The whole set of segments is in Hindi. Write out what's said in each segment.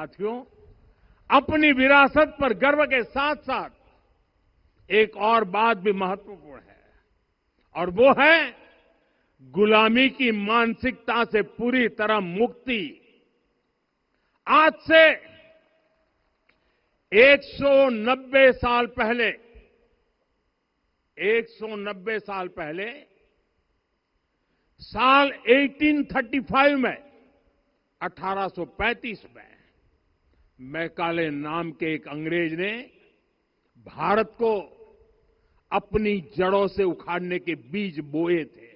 साथियों, अपनी विरासत पर गर्व के साथ साथ एक और बात भी महत्वपूर्ण है और वो है गुलामी की मानसिकता से पूरी तरह मुक्ति। आज से 190 साल पहले 190 साल पहले साल 1835 में 1835 में मैकाले नाम के एक अंग्रेज ने भारत को अपनी जड़ों से उखाड़ने के बीज बोए थे।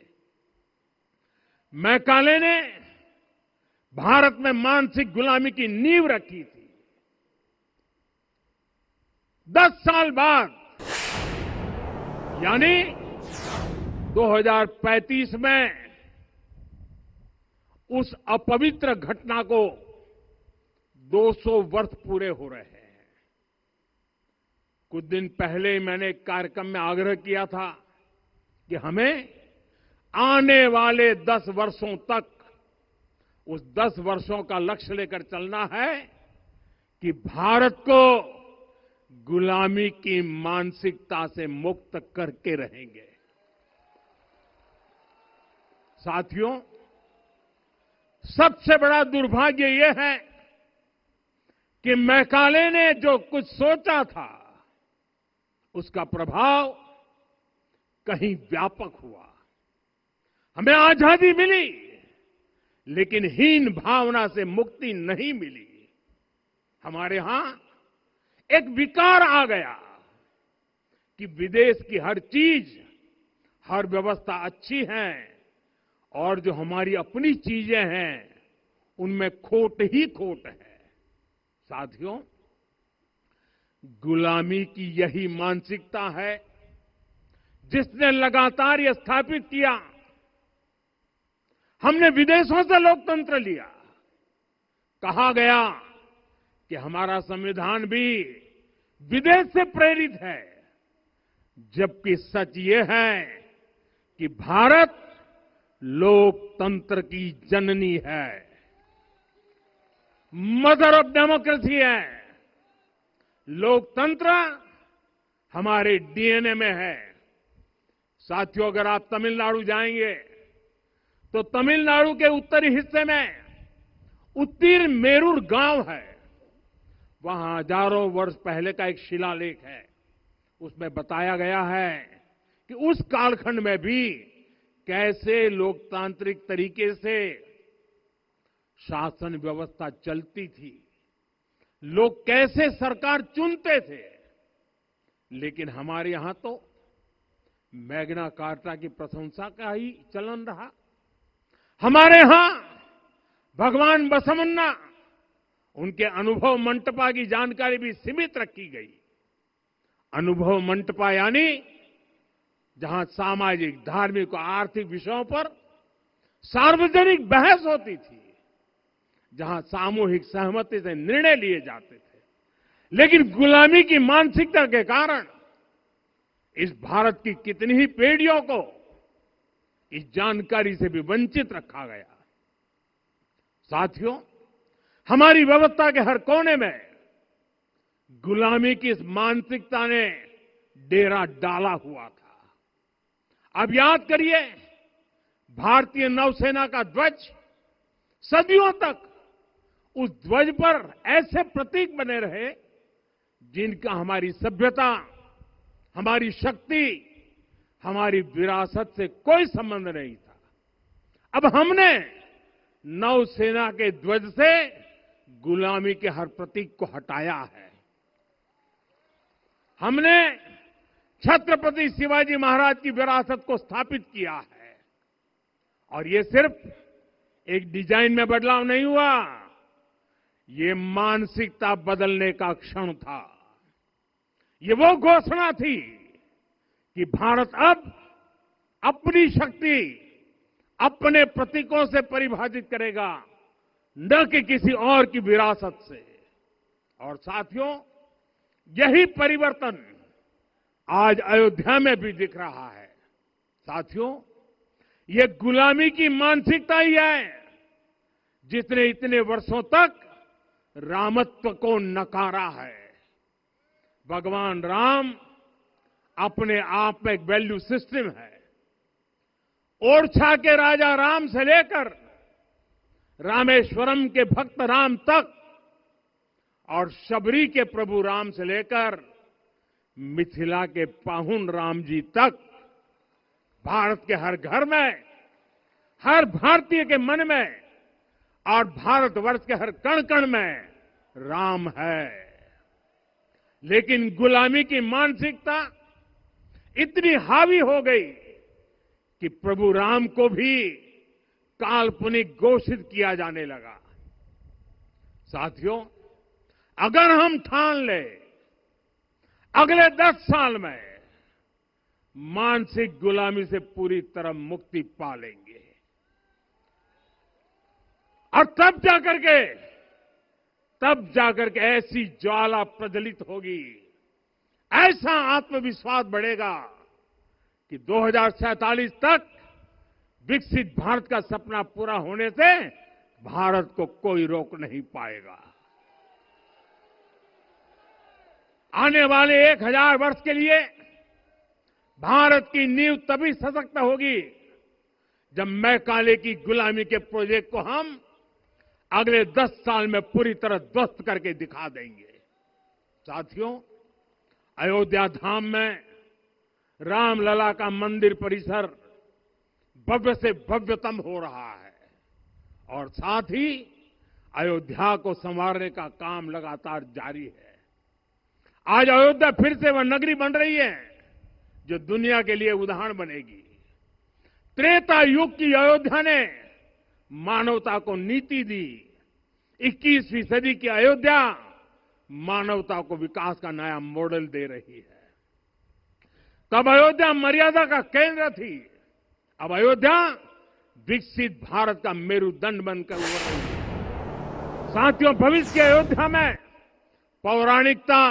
मैकाले ने भारत में मानसिक गुलामी की नींव रखी थी। 10 साल बाद यानी 2035 में उस अपवित्र घटना को 200 वर्ष पूरे हो रहे हैं। कुछ दिन पहले मैंने एक कार्यक्रम में आग्रह किया था कि हमें आने वाले 10 वर्षों तक उस 10 वर्षों का लक्ष्य लेकर चलना है कि भारत को गुलामी की मानसिकता से मुक्त करके रहेंगे। साथियों, सबसे बड़ा दुर्भाग्य यह है कि मैकाले ने जो कुछ सोचा था उसका प्रभाव कहीं व्यापक हुआ। हमें आजादी मिली लेकिन हीन भावना से मुक्ति नहीं मिली। हमारे यहां एक विकार आ गया कि विदेश की हर चीज, हर व्यवस्था अच्छी है और जो हमारी अपनी चीजें हैं उनमें खोट ही खोट है। साथियों, गुलामी की यही मानसिकता है जिसने लगातार यह स्थापित किया। हमने विदेशों से लोकतंत्र लिया। कहा गया कि हमारा संविधान भी विदेश से प्रेरित है, जबकि सच ये है कि भारत लोकतंत्र की जननी है, मदर ऑफ डेमोक्रेसी है। लोकतंत्र हमारे डीएनए में है। साथियों, अगर आप तमिलनाडु जाएंगे तो तमिलनाडु के उत्तरी हिस्से में उत्तीरमेरूर गांव है। वहां हजारों वर्ष पहले का एक शिलालेख है। उसमें बताया गया है कि उस कालखंड में भी कैसे लोकतांत्रिक तरीके से शासन व्यवस्था चलती थी, लोग कैसे सरकार चुनते थे। लेकिन हमारे यहां तो मैग्ना कार्टा की प्रशंसा का ही चलन रहा। हमारे यहां भगवान बसवन्ना, उनके अनुभव मंटपा की जानकारी भी सीमित रखी गई। अनुभव मंटपा यानी जहां सामाजिक, धार्मिक और आर्थिक विषयों पर सार्वजनिक बहस होती थी, जहां सामूहिक सहमति से निर्णय लिए जाते थे। लेकिन गुलामी की मानसिकता के कारण इस भारत की कितनी ही पीढ़ियों को इस जानकारी से भी वंचित रखा गया। साथियों, हमारी व्यवस्था के हर कोने में गुलामी की इस मानसिकता ने डेरा डाला हुआ था। अब याद करिए, भारतीय नौसेना का ध्वज सदियों तक उस ध्वज पर ऐसे प्रतीक बने रहे जिनका हमारी सभ्यता, हमारी शक्ति, हमारी विरासत से कोई संबंध नहीं था। अब हमने नौसेना के ध्वज से गुलामी के हर प्रतीक को हटाया है। हमने छत्रपति शिवाजी महाराज की विरासत को स्थापित किया है। और ये सिर्फ एक डिजाइन में बदलाव नहीं हुआ, ये मानसिकता बदलने का क्षण था। ये वो घोषणा थी कि भारत अब अपनी शक्ति अपने प्रतीकों से परिभाषित करेगा, न कि किसी और की विरासत से। और साथियों, यही परिवर्तन आज अयोध्या में भी दिख रहा है। साथियों, ये गुलामी की मानसिकता ही है जिसने इतने वर्षों तक रामत्व को नकारा है। भगवान राम अपने आप में एक वैल्यू सिस्टम है। ओरछा के राजा राम से लेकर रामेश्वरम के भक्त राम तक और शबरी के प्रभु राम से लेकर मिथिला के पाहुन राम जी तक भारत के हर घर में, हर भारतीय के मन में और भारतवर्ष के हर कण कण में राम है। लेकिन गुलामी की मानसिकता इतनी हावी हो गई कि प्रभु राम को भी काल्पनिक घोषित किया जाने लगा। साथियों, अगर हम ठान लें अगले 10 साल में मानसिक गुलामी से पूरी तरह मुक्ति पा लेंगे और तब जाकर के ऐसी ज्वाला प्रज्वलित होगी, ऐसा आत्मविश्वास बढ़ेगा कि 2047 तक विकसित भारत का सपना पूरा होने से भारत को कोई रोक नहीं पाएगा। आने वाले 1000 वर्ष के लिए भारत की नींव तभी सशक्त होगी जब मैकाले की गुलामी के प्रोजेक्ट को हम अगले 10 साल में पूरी तरह ध्वस्त करके दिखा देंगे। साथियों, अयोध्या धाम में रामलला का मंदिर परिसर भव्य से भव्यतम हो रहा है और साथ ही अयोध्या को संवारने का काम लगातार जारी है। आज अयोध्या फिर से वह नगरी बन रही है जो दुनिया के लिए उदाहरण बनेगी। त्रेता युग की अयोध्या ने मानवता को नीति दी। 21वीं सदी की अयोध्या मानवता को विकास का नया मॉडल दे रही है। तब अयोध्या मर्यादा का केंद्र थी, अब अयोध्या विकसित भारत का मेरुदंड बनकर उभर रही है। साथियों, भविष्य की अयोध्या में पौराणिकता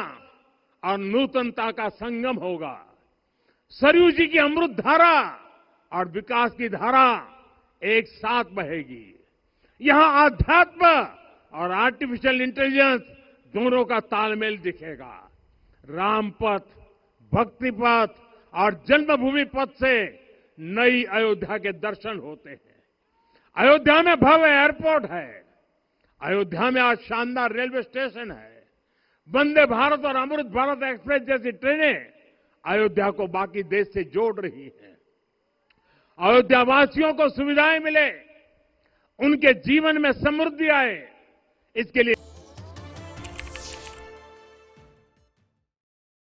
और नूतनता का संगम होगा। सरयू जी की अमृत धारा और विकास की धारा एक साथ बहेगी। यहां आध्यात्म और आर्टिफिशियल इंटेलिजेंस दोनों का तालमेल दिखेगा। राम पथ, भक्ति पथ और जन्मभूमि पथ से नई अयोध्या के दर्शन होते हैं। अयोध्या में भव्य एयरपोर्ट है। अयोध्या में आज शानदार रेलवे स्टेशन है। वंदे भारत और अमृत भारत एक्सप्रेस जैसी ट्रेनें अयोध्या को बाकी देश से जोड़ रही हैं। अयोध्या वासियों को सुविधाएं मिले, उनके जीवन में समृद्धि आए, इसके लिए